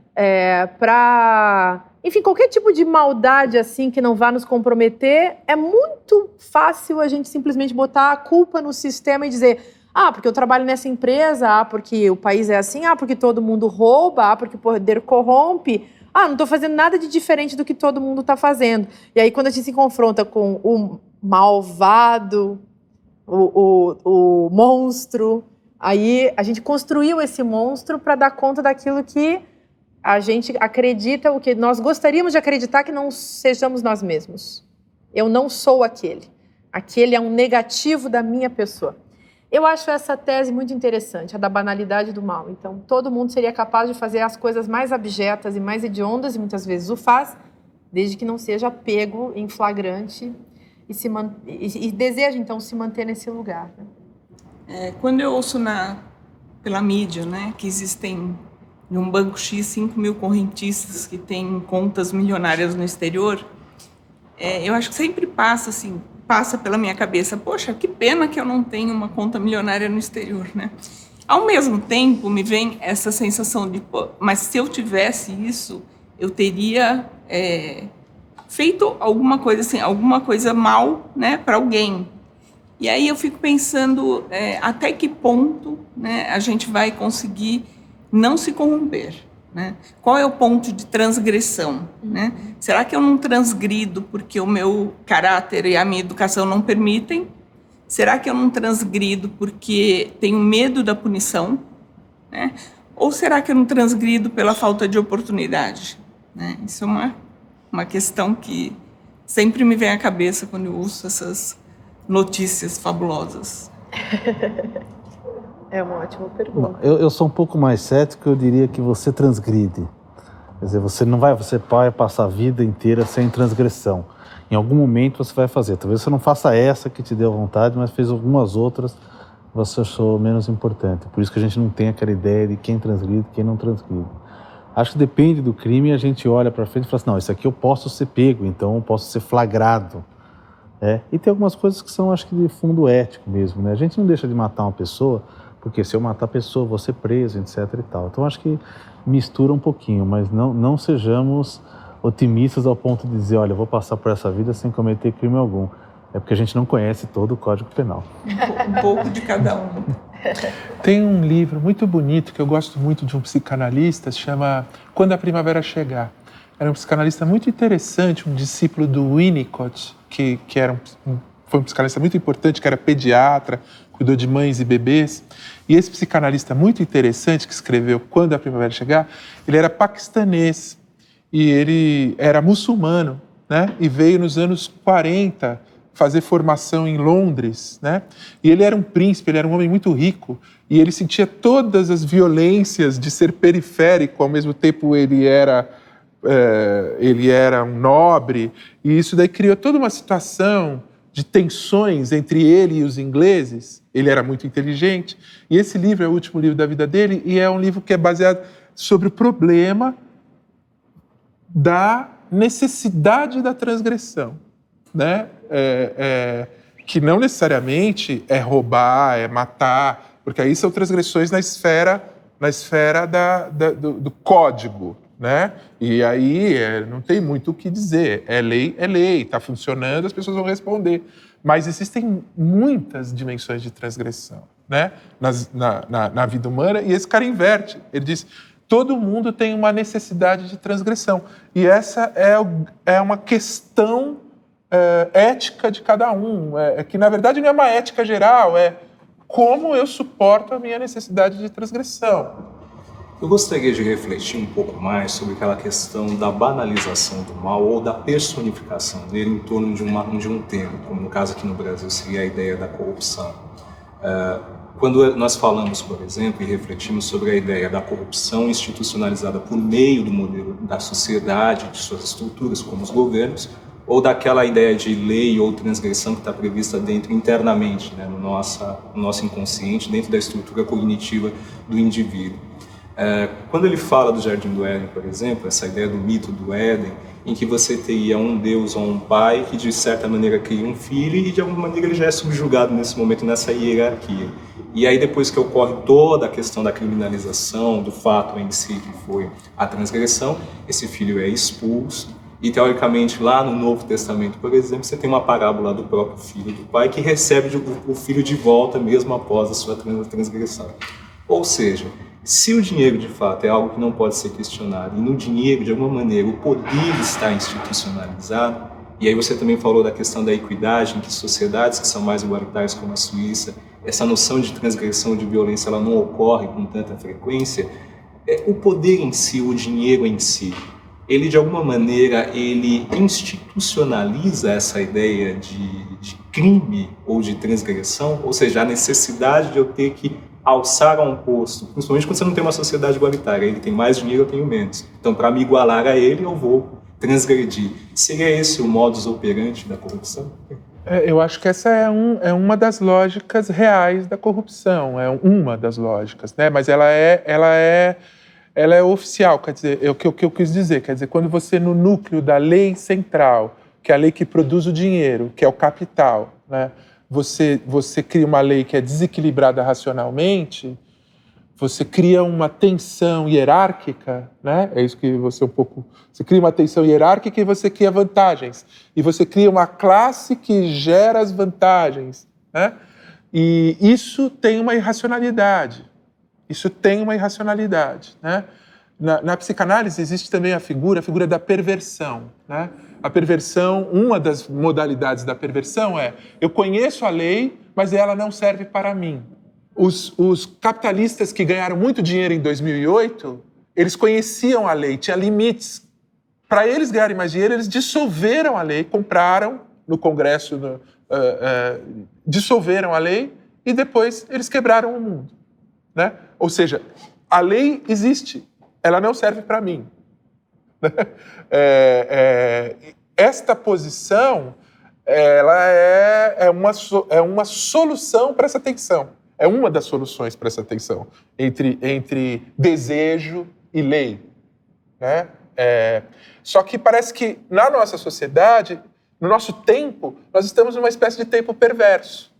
para, enfim, qualquer tipo de maldade assim que não vá nos comprometer, é muito fácil a gente simplesmente botar a culpa no sistema e dizer: porque eu trabalho nessa empresa, porque o país é assim, porque todo mundo rouba, porque o poder corrompe, não estou fazendo nada de diferente do que todo mundo está fazendo. E aí, quando a gente se confronta com o malvado, o monstro, aí a gente construiu esse monstro para dar conta daquilo que a gente acredita, o que nós gostaríamos de acreditar que não sejamos nós mesmos. Eu não sou aquele. Aquele é um negativo da minha pessoa. Eu acho essa tese muito interessante, a da banalidade do mal. Então, todo mundo seria capaz de fazer as coisas mais abjetas e mais hediondas, e muitas vezes o faz, desde que não seja pego em flagrante e deseja, então, se manter nesse lugar. Né? Quando eu ouço pela mídia, né, que existem em um banco X 5.000 correntistas que têm contas milionárias no exterior, eu acho que sempre passa pela minha cabeça, poxa, que pena que eu não tenho uma conta milionária no exterior, né? Ao mesmo tempo, me vem essa sensação de, mas se eu tivesse isso, eu teria feito alguma coisa assim, alguma coisa mal, né, para alguém. E aí eu fico pensando até que ponto, né, a gente vai conseguir não se corromper. Né? Qual é o ponto de transgressão? Né? Será que eu não transgrido porque o meu caráter e a minha educação não permitem? Será que eu não transgrido porque tenho medo da punição? Né? Ou será que eu não transgrido pela falta de oportunidade? Né? Isso é uma questão que sempre me vem à cabeça quando eu ouço essas notícias fabulosas. É uma ótima pergunta. Eu sou um pouco mais cético, eu diria que você transgride. Quer dizer, você vai passar a vida inteira sem transgressão. Em algum momento você vai fazer. Talvez você não faça essa que te deu vontade, mas fez algumas outras que você achou menos importante. Por isso que a gente não tem aquela ideia de quem transgride e quem não transgride. Acho que depende do crime, a gente olha para frente e fala assim, não, isso aqui eu posso ser pego, então eu posso ser flagrado. E tem algumas coisas que são, acho que, de fundo ético mesmo. Né? A gente não deixa de matar uma pessoa, porque se eu matar a pessoa, vou ser preso, etc. e tal. Então, acho que mistura um pouquinho, mas não sejamos otimistas ao ponto de dizer, olha, eu vou passar por essa vida sem cometer crime algum. É porque a gente não conhece todo o Código Penal. Um pouco de cada um. Tem um livro muito bonito que eu gosto muito de um psicanalista, se chama Quando a Primavera Chegar. Era um psicanalista muito interessante, um discípulo do Winnicott, que foi um psicanalista muito importante, que era pediatra, cuidou de mães e bebês. E esse psicanalista muito interessante, que escreveu Quando a Primavera Chegar, ele era paquistanês e ele era muçulmano, né? E veio nos anos 40 fazer formação em Londres, né? E ele era um príncipe, ele era um homem muito rico, e ele sentia todas as violências de ser periférico, ao mesmo tempo ele era um nobre, e isso daí criou toda uma situação de tensões entre ele e os ingleses. Ele era muito inteligente, e esse livro é o último livro da vida dele, e é um livro que é baseado sobre o problema da necessidade da transgressão, né? Que não necessariamente é roubar, é matar, porque aí são transgressões na esfera do código, né? E aí não tem muito o que dizer. É lei, está funcionando, as pessoas vão responder. Mas existem muitas dimensões de transgressão, né? Na vida humana, e esse cara inverte. Ele diz: todo mundo tem uma necessidade de transgressão. E essa é uma questão ética de cada um. Que, na verdade, não é uma ética geral, é como eu suporto a minha necessidade de transgressão. Eu gostaria de refletir um pouco mais sobre aquela questão da banalização do mal ou da personificação dele em torno de um tema, como no caso aqui no Brasil seria a ideia da corrupção. Quando nós falamos, por exemplo, e refletimos sobre a ideia da corrupção institucionalizada por meio do modelo da sociedade, de suas estruturas, como os governos, ou daquela ideia de lei ou transgressão que está prevista dentro internamente, né, no nosso inconsciente, dentro da estrutura cognitiva do indivíduo. Quando ele fala do Jardim do Éden, por exemplo, essa ideia do mito do Éden, em que você teria um Deus ou um pai que de certa maneira cria um filho e de alguma maneira ele já é subjugado nesse momento, nessa hierarquia. E aí depois que ocorre toda a questão da criminalização, do fato em si que foi a transgressão, esse filho é expulso. E teoricamente lá no Novo Testamento, por exemplo, você tem uma parábola do próprio filho do pai que recebe o filho de volta mesmo após a sua transgressão. Ou seja, se o dinheiro de fato é algo que não pode ser questionado e no dinheiro de alguma maneira o poder está institucionalizado, e aí você também falou da questão da equidade, em que sociedades que são mais igualitárias como a Suíça, essa noção de transgressão, de violência, ela não ocorre com tanta frequência. O poder em si, o dinheiro em si, ele de alguma maneira ele institucionaliza essa ideia de crime ou de transgressão, ou seja, a necessidade de eu ter que alçar a um posto, principalmente quando você não tem uma sociedade igualitária, ele tem mais dinheiro, eu tenho menos. Então, para me igualar a ele, eu vou transgredir. Seria esse o modus operandi da corrupção? Eu acho que essa é uma das lógicas reais da corrupção, é uma das lógicas, né? Mas ela é oficial, quer dizer, o que eu quis dizer, quer dizer, quando você no núcleo da lei central, que é a lei que produz o dinheiro, que é o capital, né? Você cria uma lei que é desequilibrada racionalmente, você cria uma tensão hierárquica, né? É isso que você você cria uma tensão hierárquica e você cria vantagens. E você cria uma classe que gera as vantagens, né? E isso tem uma irracionalidade. Né? Na psicanálise existe também a figura da perversão, né? A perversão, uma das modalidades da perversão é: eu conheço a lei, mas ela não serve para mim. Os capitalistas que ganharam muito dinheiro em 2008, eles conheciam a lei, tinha limites. Para eles ganharem mais dinheiro, eles dissolveram a lei, compraram no Congresso, dissolveram a lei e depois eles quebraram o mundo, né? Ou seja, a lei existe, ela não serve para mim. Esta posição, ela é uma solução para essa tensão. É uma das soluções para essa tensão entre desejo e lei, né? Só que parece que na nossa sociedade, no nosso tempo, nós estamos numa espécie de tempo perverso,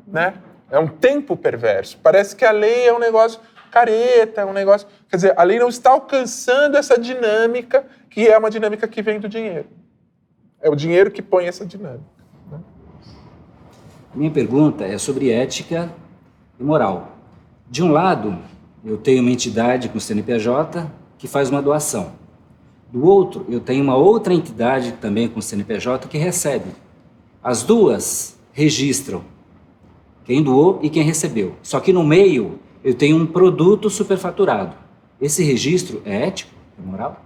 né? É um tempo perverso. Parece que a lei é um negócio careta, é um negócio... Quer dizer, a lei não está alcançando essa dinâmica, que é uma dinâmica que vem do dinheiro. É o dinheiro que põe essa dinâmica, né? Minha pergunta é sobre ética e moral. De um lado, eu tenho uma entidade com CNPJ que faz uma doação. Do outro, eu tenho uma outra entidade também com CNPJ que recebe. As duas registram quem doou e quem recebeu. Só que no meio, eu tenho um produto superfaturado. Esse registro é ético? É moral?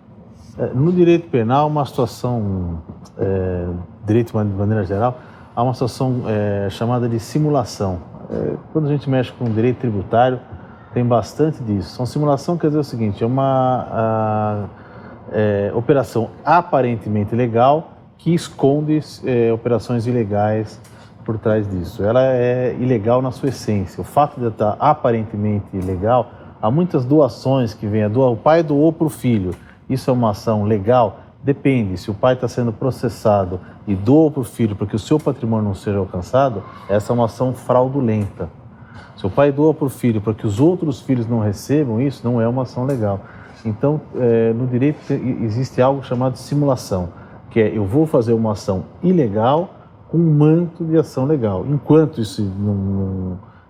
No direito penal, uma situação, direito de maneira geral, há uma situação chamada de simulação. Quando a gente mexe com o direito tributário, tem bastante disso. Então, simulação quer dizer o seguinte, é uma operação aparentemente legal que esconde operações ilegais por trás disso. Ela é ilegal na sua essência. O fato de estar aparentemente ilegal, há muitas doações que vêm, o pai doou para o filho. Isso é uma ação legal? Depende. Se o pai está sendo processado e doa para o filho para que o seu patrimônio não seja alcançado, essa é uma ação fraudulenta. Se o pai doa para o filho para que os outros filhos não recebam, isso não é uma ação legal. Então, no direito existe algo chamado de simulação, que é eu vou fazer uma ação ilegal com um manto de ação legal. Enquanto isso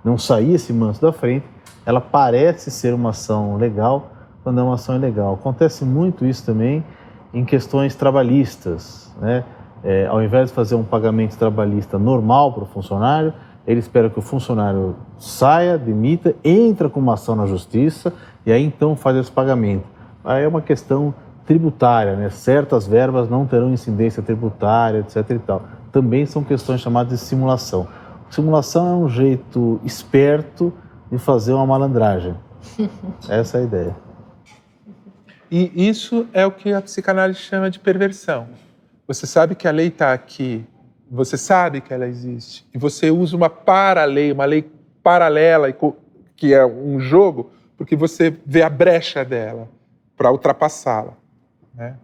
não sair esse manto da frente, ela parece ser uma ação legal quando é uma ação ilegal. Acontece muito isso também em questões trabalhistas, né? Ao invés de fazer um pagamento trabalhista normal para o funcionário, ele espera que o funcionário saia, demita, entra com uma ação na justiça e aí então faz esse pagamento. Aí é uma questão tributária, né? Certas verbas não terão incidência tributária, etc. e tal. Também são questões chamadas de simulação. Simulação é um jeito esperto de fazer uma malandragem. Essa é a ideia. E isso é o que a psicanálise chama de perversão. Você sabe que a lei está aqui, você sabe que ela existe, e você usa uma para-lei, uma lei paralela, que é um jogo, porque você vê a brecha dela para ultrapassá-la, né?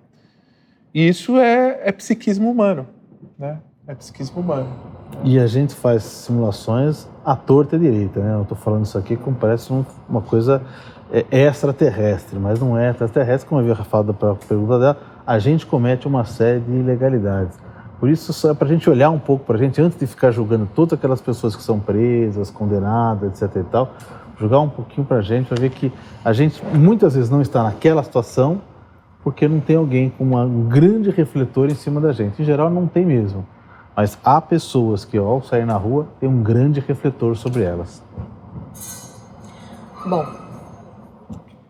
E isso é psiquismo humano, né? É psiquismo humano. E a gente faz simulações à torta e à direita, né? Eu estou falando isso aqui como parece uma coisa extraterrestre, mas não é extraterrestre, como eu havia falado para a pergunta dela, a gente comete uma série de ilegalidades. Por isso, só é para a gente olhar um pouco para a gente, antes de ficar julgando todas aquelas pessoas que são presas, condenadas, etc. e tal, julgar um pouquinho para ver que a gente muitas vezes não está naquela situação porque não tem alguém com um grande refletor em cima da gente. Em geral, não tem mesmo. Mas há pessoas que, ao sair na rua, tem um grande refletor sobre elas. Bom,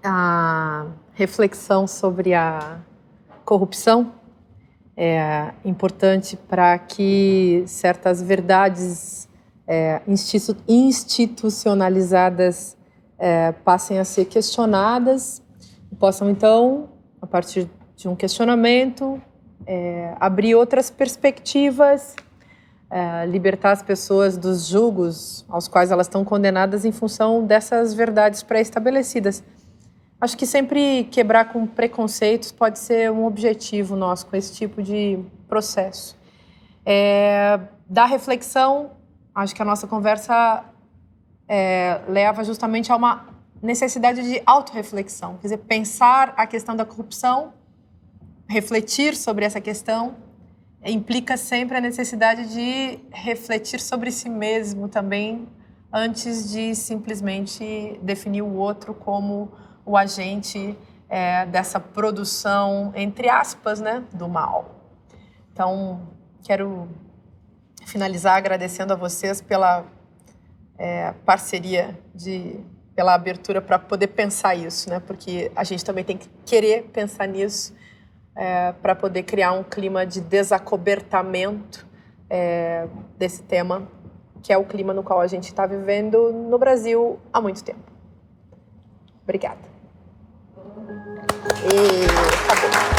a reflexão sobre a corrupção é importante para que certas verdades institucionalizadas passem a ser questionadas e possam, então, a partir de um questionamento, abrir outras perspectivas, libertar as pessoas dos julgos aos quais elas estão condenadas em função dessas verdades pré-estabelecidas. Acho que sempre quebrar com preconceitos pode ser um objetivo nosso com esse tipo de processo. Da reflexão, acho que a nossa conversa leva justamente a uma necessidade de autorreflexão, quer dizer, pensar a questão da corrupção, refletir sobre essa questão, implica sempre a necessidade de refletir sobre si mesmo também, antes de simplesmente definir o outro como o agente dessa produção, entre aspas, né, do mal. Então, quero finalizar agradecendo a vocês pela parceria, pela abertura para poder pensar isso, né, porque a gente também tem que querer pensar nisso para poder criar um clima de desacobertamento desse tema, que é o clima no qual a gente está vivendo no Brasil há muito tempo. Obrigada. Acabou.